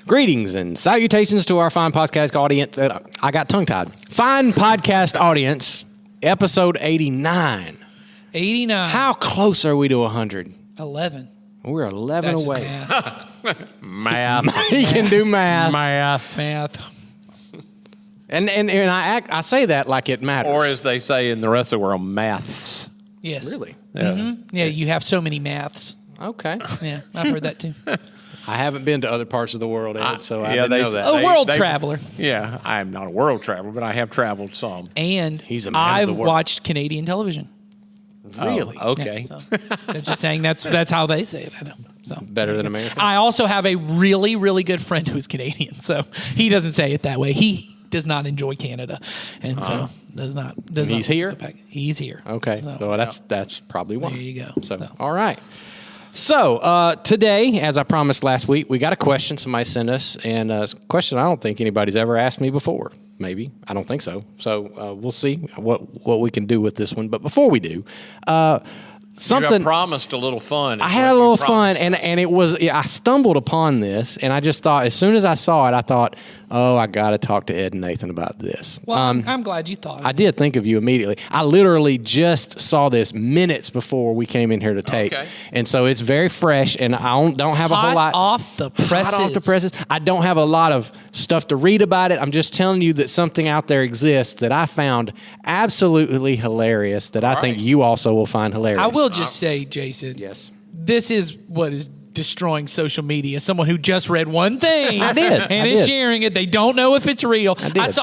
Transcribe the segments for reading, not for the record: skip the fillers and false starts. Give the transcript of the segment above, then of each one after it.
Greetings and salutations to our fine podcast audience. I got tongue-tied. Fine podcast audience, episode 89. 89. How close are we to 100? 11. We're 11 That's away. just Math. He can do math. math. And I say that like it matters. Or as they say in the rest of the world, maths. Yes. Really? Yeah, you have so many maths. Okay. Yeah, I've heard that too. I haven't been to other parts of the world, Ed, so I didn't know that. A world traveler. Yeah, I am not a world traveler, but I have traveled some. And He's a man of I've the world. watched Canadian television. Really? Oh, okay. Yeah, so I'm just saying that's how they say it. I know. So Better than American? I also have a really, really good friend who's Canadian, so he doesn't say it that way. He does not enjoy Canada, and so does not. He's here? He's here. Okay. So, So that's probably why. there you go. So, all right. So, today, as I promised last week, we got a question somebody sent us, and it's a question I don't think anybody's ever asked me before. Maybe. I don't think so. So, we'll see what we can do with this one. But before we do, You have promised a little fun. I had a little fun, and it was, I stumbled upon this, and I just thought, as soon as I saw it, I thought, oh, I got to talk to Ed and Nathan about this. Well, I'm glad you thought. I did think of you immediately. I literally just saw this minutes before we came in here to tape. Okay. And so it's very fresh, and I don't have a whole lot. off the presses. Hot off the presses. I don't have a lot of stuff to read about it. I'm just telling you that something out there exists that I found absolutely hilarious that I think right. you also will find hilarious. I will just say, Jason. Yes. This is what is destroying social media. Someone who just read one thing, I did. and I is did. sharing it. They don't know if it's real. I did.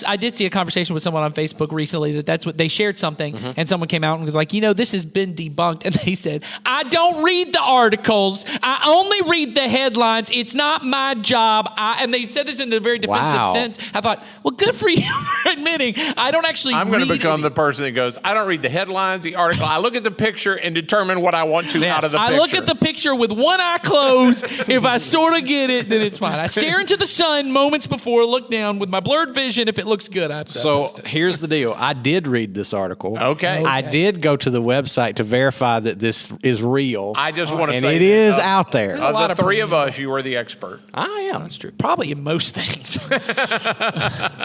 I did see a conversation with someone on Facebook recently that's what they shared something, Mm-hmm. and someone came out and was like, this has been debunked, and they said, I don't read the articles. I only read the headlines. It's not my job. And they said this in a very defensive Wow. sense. I thought, well, good for you for admitting I don't actually. I'm going to read become any- the person that goes, I don't read the headlines, the article. I look at the picture and determine what I want to out of the picture. I look at the picture with one eye closed. If I sort of get it, then it's fine. I stare into the sun moments before, look down with my blurred vision. If it looks good, I So post it. here's the deal. I did read this article. Okay. I did go to the website to verify that this is real. I just want to and say it that is of- out there. a lot Of the of three of premium. us, you were the expert. I am. That's true. Probably in most things.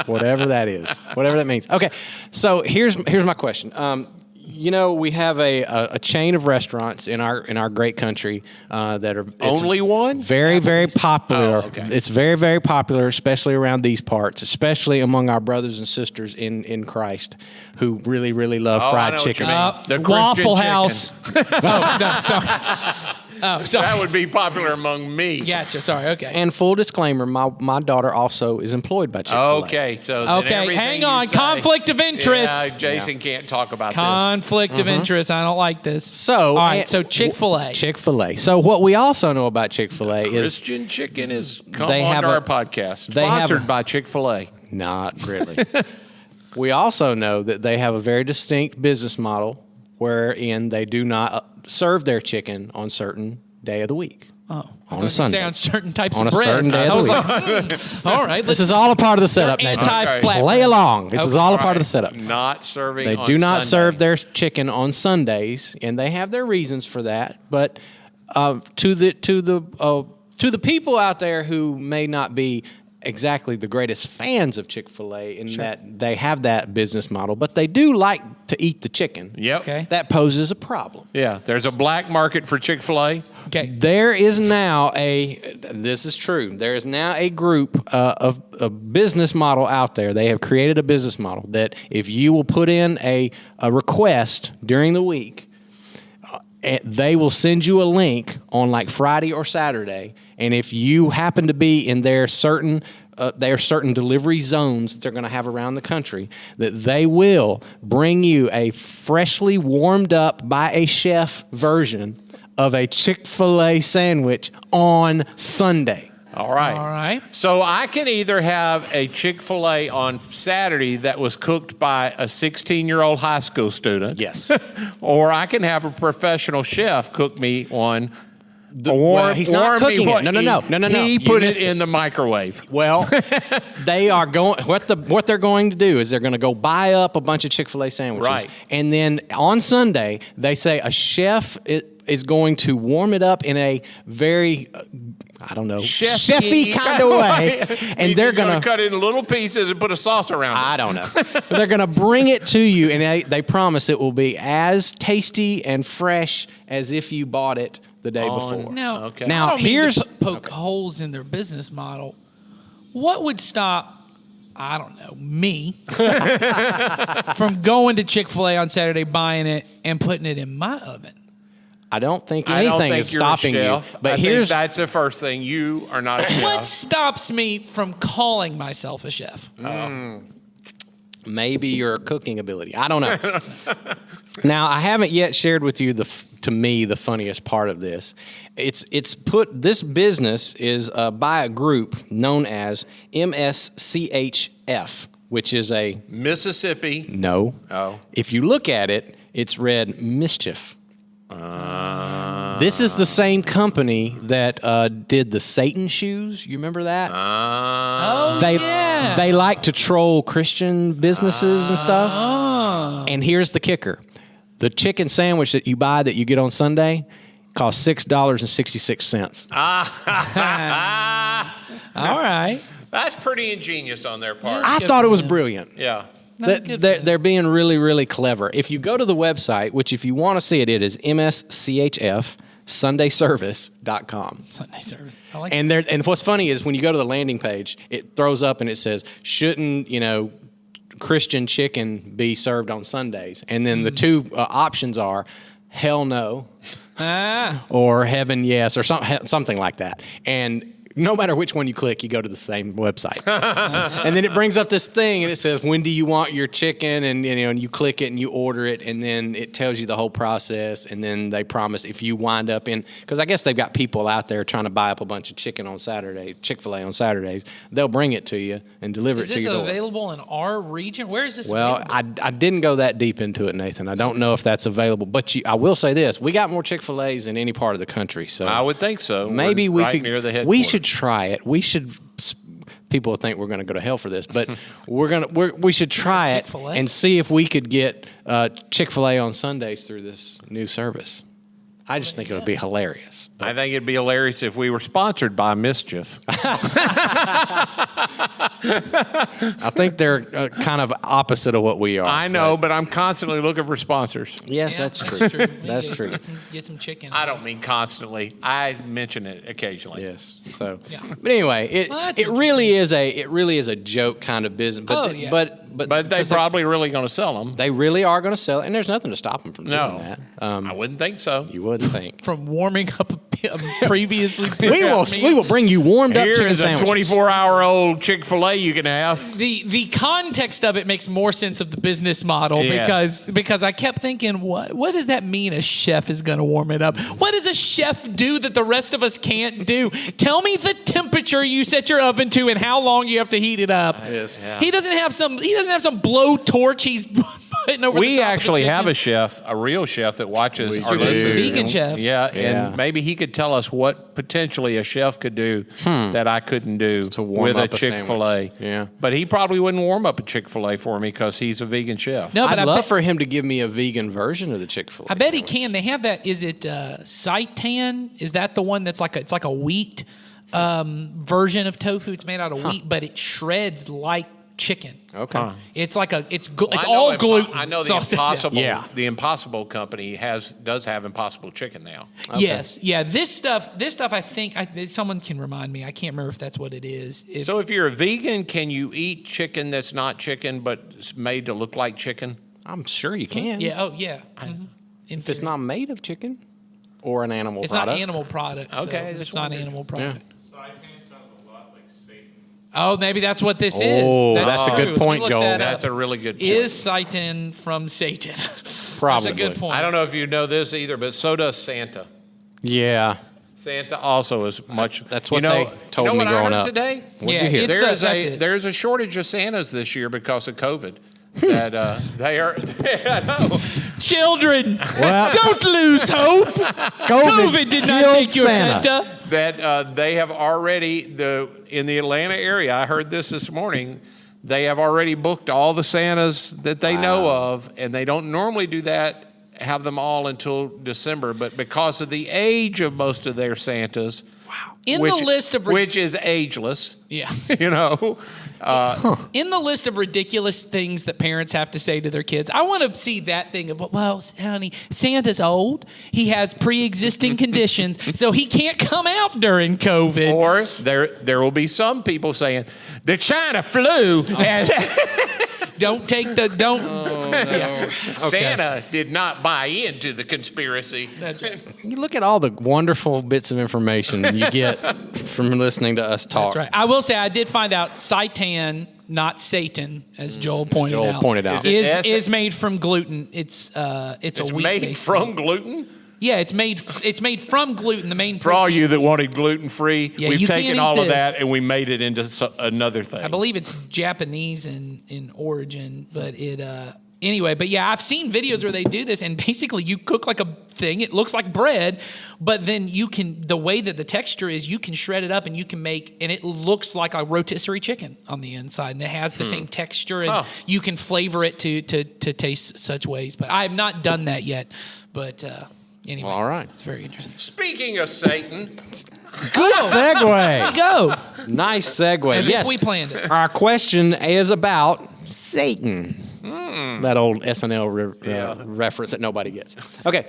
Whatever that is. Whatever that means. Okay. So here's my question. We have a chain of restaurants in our great country that are Only one? very, very popular. Oh, okay. It's very, very popular, especially around these parts, especially among our brothers and sisters in Christ who really, really love Oh, I fried know what chicken. you mean. The Waffle Christian House. Oh, no, sorry. Oh, sorry. That would be popular among me. Gotcha. Sorry. Okay. And full disclaimer, my daughter also is employed by Chick-fil-A. Okay, so then Okay, everything hang you on. say- Conflict of interest. Yeah, Jason can't talk about Conflict of interest. I don't like this. So, all right. So Chick-fil-A. Chick-fil-A. So what we also know about Chick-fil-A this. is Christian Chicken is come They on have to a- our podcast. they have Sponsored a- by Chick-fil-A. not really. We also know that they have a very distinct business model wherein they do not serve their chicken on certain day of the week. Oh, On a Sunday. on certain types On of a bread. certain day of I the was week. like, all right. This is all a part of the setup, They're Nathan. anti-flat. Play along. This is all a part of the setup. Not serving They on do not Sunday. serve their chicken on Sundays, and they have their reasons for that. But to the people out there who may not be exactly the greatest fans of Chick-fil-A in that they have that business model, but they do like to eat the chicken. Yep. Okay. That poses a problem. Yeah, there's a black market for Chick-fil-A. Okay. There is now this is true, there is now a group of a business model out there. They have created a business model that if you will put in a request during the week, they will send you a link on like Friday or Saturday, and if you happen to be in their certain delivery zones that they're going to have around the country, that they will bring you a freshly warmed up by a chef version of a Chick-fil-A sandwich on Sunday. All right. All right. So I can either have a Chick-fil-A on Saturday that was cooked by a 16-year-old high school student. Yes. Or I can have a professional chef cook me one. Well, he's not cooking it. No. He You put missed it in the microwave. Well, they are going. What they're going to do is they're going to go buy up a bunch of Chick-fil-A sandwiches, Right. and then on Sunday they say a chef is going to warm it up in a very I don't know, chefy kind of way, and they're gonna cut it in little pieces and put a sauce around it. I don't know. But they're going to bring it to you, and they promise it will be as tasty and fresh as if you bought it the day before. Now, Okay. Now, I don't mean to here's- poke holes in their business model. What would stop, I don't know, me from going to Chick-fil-A on Saturday, buying it, and putting it in my oven? I don't think I don't anything think is you're stopping a chef. you. But I think here's that's the first thing. You are not a chef. What stops me from calling myself a chef? maybe your cooking ability. I don't know. Now, I haven't yet shared with you to me the funniest part of this. This business is by a group known as MSCHF, which is a Mississippi. no. Oh. If you look at it, it's read mischief. This is the same company that did the Satan shoes. You remember that? Oh, They yeah. they like to troll Christian businesses and stuff. And here's the kicker: the chicken sandwich that you buy that you get on Sunday costs $6.66. All right. That's pretty ingenious on their part. I Good thought for it was them. brilliant. Yeah. That's good for them. They're being really, really clever. If you go to the website, which if you want to see it, it is mschfsundayservice.com. Sunday service. I like And what's funny is when you go to the landing page, it throws up and it says, shouldn't, Christian chicken be served on Sundays? And then the two options are hell no or heaven yes or something like that. And no matter which one you click, you go to the same website. And then it brings up this thing and it says, when do you want your chicken? And you click it and you order it, and then it tells you the whole process. And then they promise if you wind up because I guess they've got people out there trying to buy up a bunch of chicken on Saturday, Chick-fil-A on Saturdays, they'll bring it to you and deliver Is it to this your door. available in our region? Where is this Well, available? I didn't go that deep into it, Nathan. I don't know if that's available, but I will say this: we got more Chick-fil-A's in any part of the country. So I would think so. maybe We're we right could. near the We headquarters. should try it. We should. People think we're going to go to hell for this, but we should try it Chick-fil-A? and see if we could get Chick-fil-A on Sundays through this new service. I just think it would be hilarious. I think it'd be hilarious if we were sponsored by Mischief. I think they're kind of opposite of what we are. I know, but I'm constantly looking for sponsors. Yes, Yeah, that's true. That's Get- true. Get some chicken. I don't mean constantly. I mention it occasionally. Yes. So, Yeah. but anyway, Well, that's it really is a joke kind of business. But Oh, yeah. But they because probably really going to sell them. they really are going to sell it, and there's nothing to stop them from doing No, that. I wouldn't think so. You wouldn't think. From warming up a previously we will bring you warmed up Here chicken is a sandwiches. 24-hour-old Chick-fil-A you can have. The context of it makes more sense of the business model Yes. because I kept thinking, what does that mean a chef is going to warm it up? What does a chef do that the rest of us can't do? Tell me the temperature you set your oven to and how long you have to heat it up. Yes. Yeah. He doesn't have some blowtorch he's putting over the We top actually of the have a chicken. chef, a real chef that watches our do. listeners. Vegan chef. Yeah, Yeah. and maybe he could tell us what potentially a chef could do that I couldn't do warm with a up a Chick-fil-A. sandwich. Yeah. But he probably wouldn't warm up a Chick-fil-A for me because he's a vegan chef. No, but I'd I love bet, for him to give me a vegan version of the Chick-fil-A. I bet he sandwich. can. They have that. Is it seitan? Is that the one that's it's like a wheat version of tofu? It's made out of wheat, but it shreds like chicken. Okay. It's like it's I know all gluten. I know the sausage. Impossible. Yeah. The Impossible company does have Impossible chicken now. Yes, yeah. This stuff. I think someone can remind me. I can't remember if that's what it is. So if you're a vegan, can you eat chicken that's not chicken but it's made to look like chicken? I'm sure you can. yeah. Oh, yeah. Mhm. If it's not made of chicken or an animal It's product. not animal product. Okay, so just it's not wondered. animal product. Seitan sounds a lot like Satan. Oh, maybe that's what this Oh, is. that's a true. good Let me point, look Joel. that That's up. a really good point. Is Seitan from Satan? Probably. That's a good point. I don't know if you know this either, but so does Santa. Yeah. Santa also is much. That's what you know, they told you know me what growing I heard up. today? What'd Yeah, you hear? it's There is that's it. there's a shortage of Santas this year because of COVID. That they are. I know. Children, Well- don't lose hope. COVID did not killed take your Santa. Santa. That they have already in the Atlanta area. I heard this morning. They have already booked all the Santas that they know of, and they don't normally do that. Have them all until December, but because of the age of most of their Santas, In the list of which is ageless. yeah. You know, In the list of ridiculous things that parents have to say to their kids, I want to see that thing of, well, honey, Santa's old. He has pre-existing conditions, so he can't come out during COVID. or there will be some people saying the China flu and Don't take the, don't. Santa did not buy into the conspiracy. That's right. You look at all the wonderful bits of information you get from listening to us talk. That's right. I will say I did find out Seitan, not Satan, as Joel pointed Joel out. pointed out. Is it is made from gluten. It's a It's wheat made based from meat. gluten. Yeah, it's made from gluten. The main For all you that wanted gluten free, Yeah, we've you can't taken eat all of this. that and we made it into another thing. I believe it's Japanese in origin, but it anyway. But yeah, I've seen videos where they do this, and basically you cook like a thing. It looks like bread, but then you can, the way that the texture is, you can shred it up and you can make, and it looks like a rotisserie chicken on the inside, and it has the same texture, and Huh. you can flavor it to taste such ways. But I have not done that yet. But anyway, All right. it's very interesting. Speaking of Satan, Good segue. Go. Nice segue. As if Yes. we planned it. Our question is about Satan. That old SNL reference that nobody gets. Okay.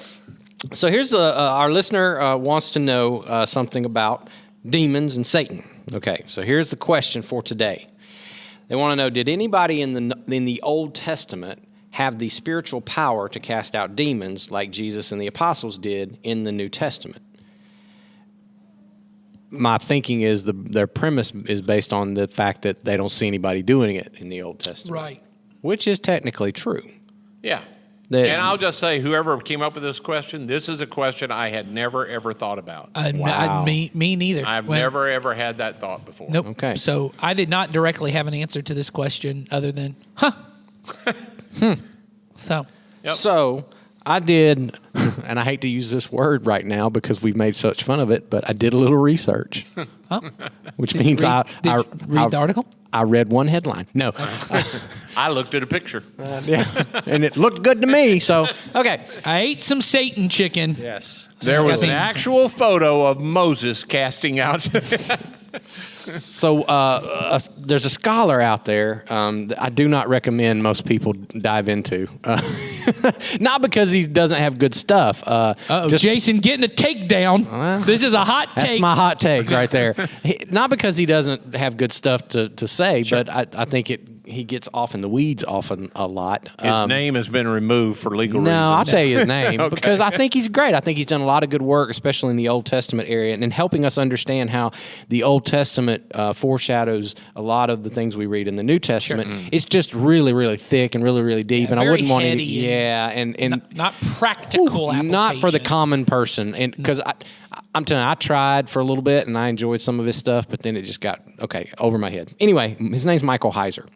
So here's our listener wants to know something about demons and Satan. Okay. So here's the question for today. They want to know, did anybody in the Old Testament have the spiritual power to cast out demons like Jesus and the apostles did in the New Testament? My thinking is their premise is based on the fact that they don't see anybody doing it in the Old Testament. Right. Which is technically true. yeah. That- And I'll just say, whoever came up with this question, this is a question I had never, ever thought about. Wow. Me neither. I've When- never, ever had that thought before. Nope. Okay. So I did not directly have an answer to this question other than, So, Yep. So I did, and I hate to use this word right now because we've made such fun of it, but I did a little research, which means read the article? I read one headline. No. I looked at a picture. Yeah. And it looked good to me. So, okay. I ate some Satan chicken. Yes. There was an Nothing. actual photo of Moses casting out. So there's a scholar out there that I do not recommend most people dive into. Not because he doesn't have good stuff. Jason getting a takedown. This is a hot That's take. my hot take right there. Not because he doesn't have good stuff to say, but I think he gets off in the weeds often a lot. His name has been removed for legal reasons. No, I'll tell you his name Okay. because I think he's great. I think he's done a lot of good work, especially in the Old Testament area, and in helping us understand how the Old Testament foreshadows a lot of the things we read in the New Testament. It's just really, really thick and really, really deep, and I very wouldn't want to. heady and not practical application. not for the common person, and because I'm telling you, I tried for a little bit and I enjoyed some of his stuff, but then it just got over my head. Anyway, his name's Michael Heiser.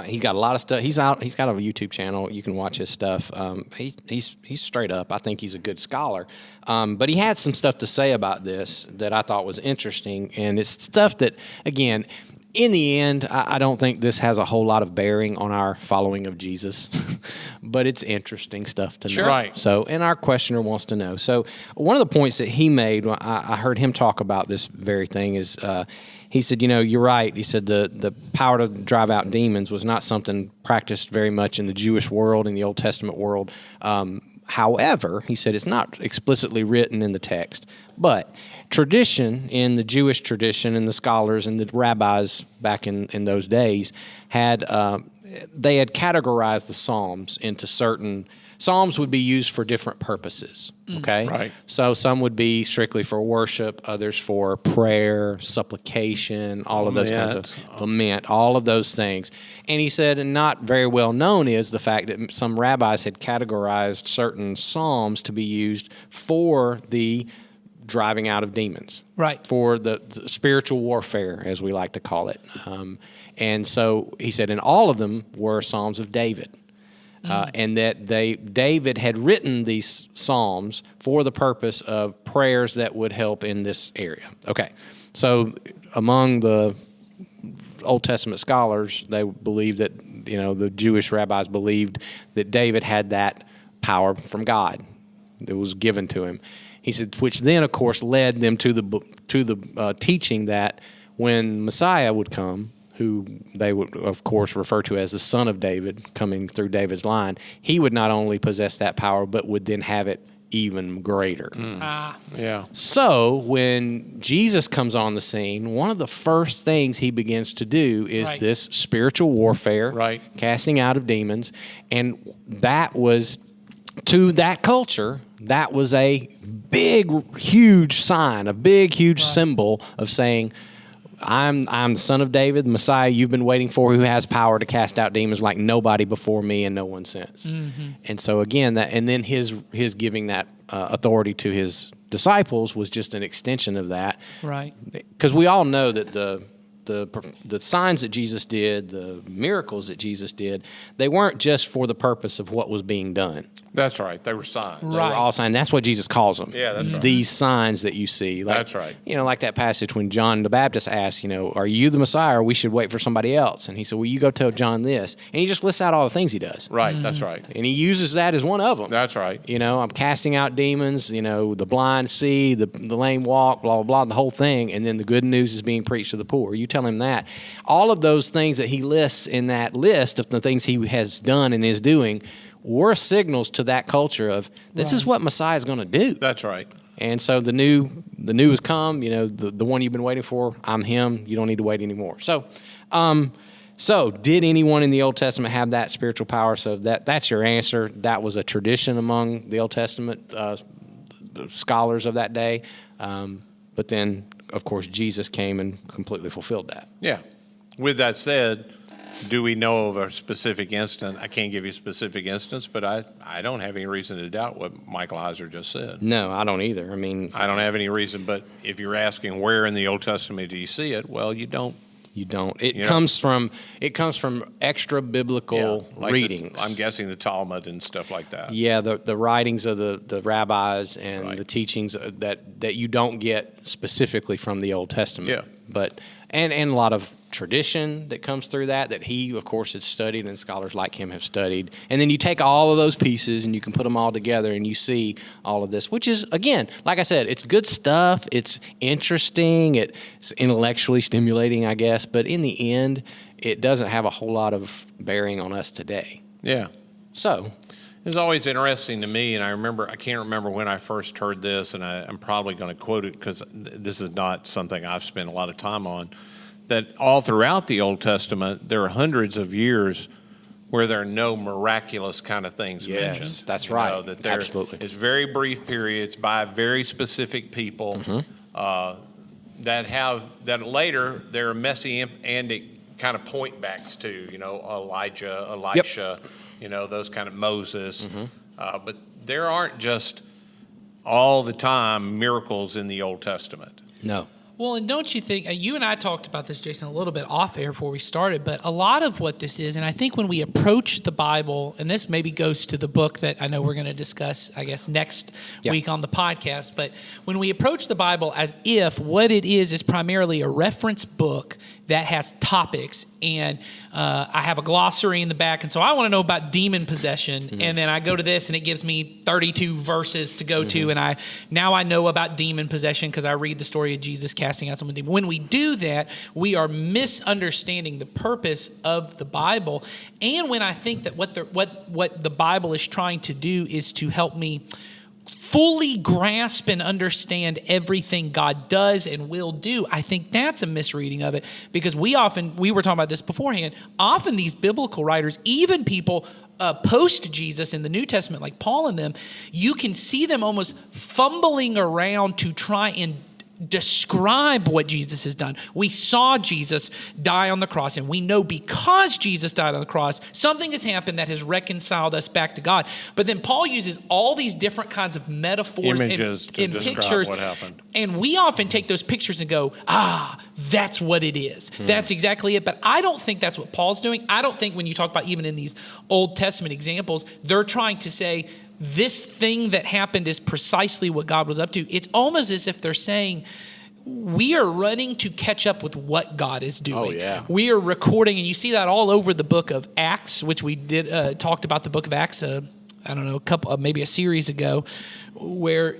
He's got a lot of stuff. He's got a YouTube channel. You can watch his stuff. He's straight up. I think he's a good scholar. But he had some stuff to say about this that I thought was interesting, and it's stuff that, again, in the end, I don't think this has a whole lot of bearing on our following of Jesus, but it's interesting stuff to know. Right. So, and our questioner wants to know. So, one of the points that he made, I heard him talk about this very thing, is he said, you're right. He said the power to drive out demons was not something practiced very much in the Jewish world, in the Old Testament world. However, he said it's not explicitly written in the text, but tradition, in the Jewish tradition, and the scholars and the rabbis back in those days they had categorized the Psalms into certain. Psalms would be used for different purposes, okay? Right. So some would be strictly for worship, others for prayer, supplication, all of those kinds of lament, all of those things. And he said, and not very well known is the fact that some rabbis had categorized certain psalms to be used for the driving out of demons. Right. For the spiritual warfare, as we like to call it. And so he said, and all of them were Psalms of David. And that David had written these psalms for the purpose of prayers that would help in this area. Okay, so among the Old Testament scholars, they believed that the Jewish rabbis believed that David had that power from God that was given to him. He said, which then, of course, led them to the teaching that when Messiah would come, who they would, of course, refer to as the Son of David, coming through David's line, he would not only possess that power, but would then have it even greater. Yeah. So when Jesus comes on the scene, one of the first things he begins to do is Right. this spiritual warfare, Right. casting out of demons, and that was, to that culture, that was a big, huge sign, a big, huge symbol of saying, I'm the Son of David, the Messiah you've been waiting for, who has power to cast out demons like nobody before me and no one since. And so again, and then his giving that authority to his disciples was just an extension of that. Right. Because we all know that the signs that Jesus did, the miracles that Jesus did, they weren't just for the purpose of what was being done. That's right. They were signs. They were all signs. That's what Jesus calls them. Yeah, that's right. These signs that you see. Like, That's right. You know, like that passage when John the Baptist asked, are you the Messiah or we should wait for somebody else? And he said, well, you go tell John this. And he just lists out all the things he does. Right. That's right. And he uses that as one of them. That's right. I'm casting out demons, the blind see, the lame walk, blah, blah, blah, the whole thing. And then the good news is being preached to the poor. You tell him that. All of those things that he lists in that list of the things he has done and is doing were signals to that culture of this is what Messiah is going to do. That's right. And so the new has come, the one you've been waiting for, I'm him. You don't need to wait anymore. So did anyone in the Old Testament have that spiritual power? So that's your answer. That was a tradition among the Old Testament scholars of that day. But then, of course, Jesus came and completely fulfilled that. Yeah. With that said, do we know of a specific instance? I can't give you a specific instance, but I don't have any reason to doubt what Michael Heiser just said. No, I don't either. I mean, I don't have any reason, but if you're asking where in the Old Testament do you see it, well, you don't. you don't. It comes from extra biblical like readings. I'm guessing the Talmud and stuff like that. Yeah, the writings of the rabbis and Right. the teachings that you don't get specifically from the Old Testament. Yeah. But and a lot of tradition that comes through that he, of course, has studied and scholars like him have studied. And then you take all of those pieces and you can put them all together and you see all of this, which is, again, like I said, it's good stuff. It's interesting. It's intellectually stimulating, I guess. But in the end, it doesn't have a whole lot of bearing on us today. Yeah. So It's always interesting to me, and I can't remember when I first heard this, and I'm probably going to quote it because this is not something I've spent a lot of time on, that all throughout the Old Testament, there are hundreds of years where there are no miraculous kind of things Yes, mentioned. that's You right. know, that there Absolutely. It's very brief periods by very specific people that later there are messianic kind of point backs to, Elijah, Elisha, those kind of Moses. But there aren't just all the time miracles in the Old Testament. no. Well, and don't you think, you and I talked about this, Jason, a little bit off air before we started, but a lot of what this is, and I think when we approach the Bible, and this maybe goes to the book that I know we're going to discuss, I guess, next week on the podcast, but when we approach the Bible as if what it is primarily a reference book that has topics, and I have a glossary in the back, and so I want to know about demon possession, and then I go to this, and it gives me 32 verses to go to, and I know about demon possession because I read the story of Jesus casting out someone demon. When we do that, we are misunderstanding the purpose of the Bible, and when I think that what the Bible is trying to do is to help me fully grasp and understand everything God does and will do, I think that's a misreading of it, because we were talking about this beforehand, often these biblical writers, even people post Jesus in the New Testament, like Paul and them, you can see them almost fumbling around to try and describe what Jesus has done. We saw Jesus die on the cross, and we know because Jesus died on the cross, something has happened that has reconciled us back to God. But then Paul uses all these different kinds of metaphors Images to and describe pictures. what happened. And we often take those pictures and go, that's what it is. That's exactly it. But I don't think that's what Paul's doing. I don't think when you talk about even in these Old Testament examples, they're trying to say, this thing that happened is precisely what God was up to. It's almost as if they're saying, we are running to catch up with what God is doing. Oh, yeah. We are recording, and you see that all over the book of Acts, which we did talked about the book of Acts, maybe a series ago, where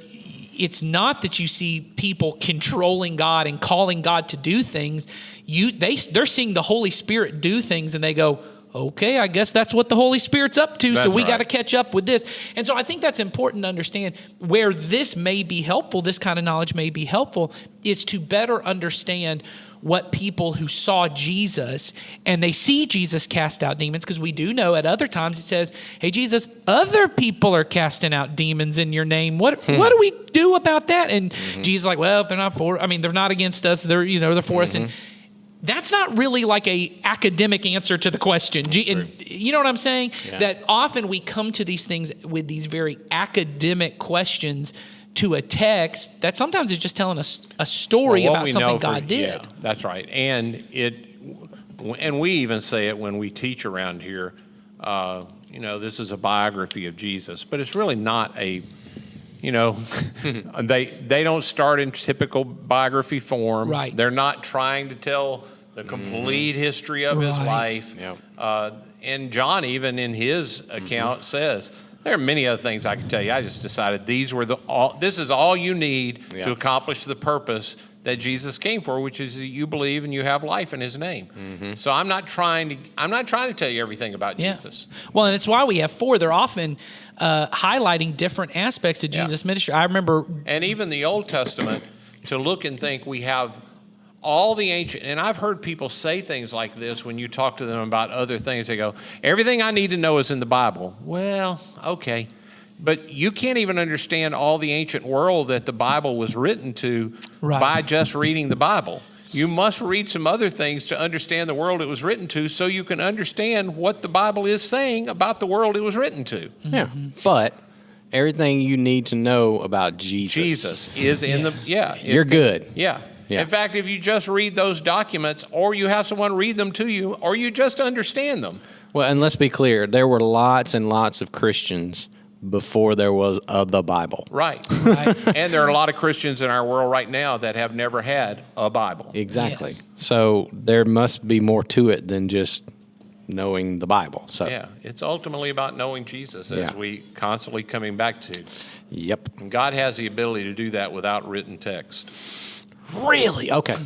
it's not that you see people controlling God and calling God to do things. They're seeing the Holy Spirit do things, and they go, okay, I guess that's what the Holy Spirit's up to, so That's we right. got to catch up with this. And so I think that's important to understand. Where this may be helpful, this kind of knowledge may be helpful, is to better understand what people who saw Jesus and they see Jesus cast out demons, because we do know at other times it says, hey, Jesus, other people are casting out demons in your name. What do we do about that? And Jesus is like, well, if they're not they're not against us. They're for us. And that's not really like a academic answer to the question. And you know what I'm saying? Yeah. That often we come to these things with these very academic questions to a text that sometimes is just telling us a story Well, what about we something know God did. Yeah, that's right. And we even say it when we teach around here. This is a biography of Jesus, but it's really not a. They don't start in typical biography form. Right. They're not trying to tell the complete history of his Right. life. Yep. And John, even in his account, says there are many other things I could tell you. I just decided this is all you need Yeah. to accomplish the purpose that Jesus came for, which is that you believe and you have life in His name. So I'm not trying to tell you everything about Jesus. Well, and it's why we have 4. They're often highlighting different aspects of Jesus' ministry. I remember. And even the Old Testament, to look and think we have all the ancient, and I've heard people say things like this when you talk to them about other things. They go, everything I need to know is in the Bible. Well, okay. But you can't even understand all the ancient world that the Bible was written to Right. by just reading the Bible. You must read some other things to understand the world it was written to, so you can understand what the Bible is saying about the world it was written to. Yeah. But everything you need to know about Jesus is in You're good. Yeah. Yeah. In fact, if you just read those documents, or you have someone read them to you, or you just understand them. Well, and let's be clear, there were lots and lots of Christians before there was the Bible. Right. And there are a lot of Christians in our world right now that have never had a Bible. Exactly. Yes. So there must be more to it than just knowing the Bible. So Yeah. It's ultimately about knowing Jesus, as Yeah. we constantly coming back to. Yep. And God has the ability to do that without written text. Really? Okay.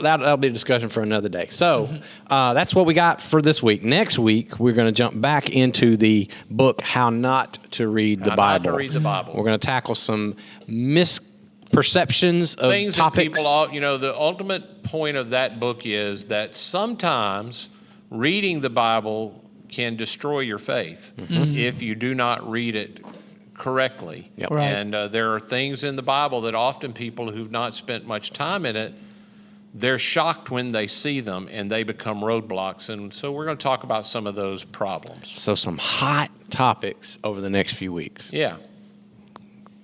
That'll be a discussion for another day. So that's what we got for this week. Next week, we're going to jump back into the book, How Not to Read the How Bible. Not to Read the Bible. We're going to tackle some misperceptions of Things topics. that people the ultimate point of that book is that sometimes reading the Bible can destroy your faith if you do not read it correctly. Yep. Right. And there are things in the Bible that often people who've not spent much time in it, they're shocked when they see them and they become roadblocks. And so we're going to talk about some of those problems. So some hot topics over the next few weeks. Yeah.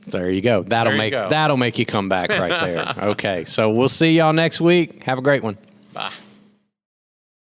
There you go. There you go. That'll make you come back right there. Okay. So we'll see y'all next week. Have a great one. Bye.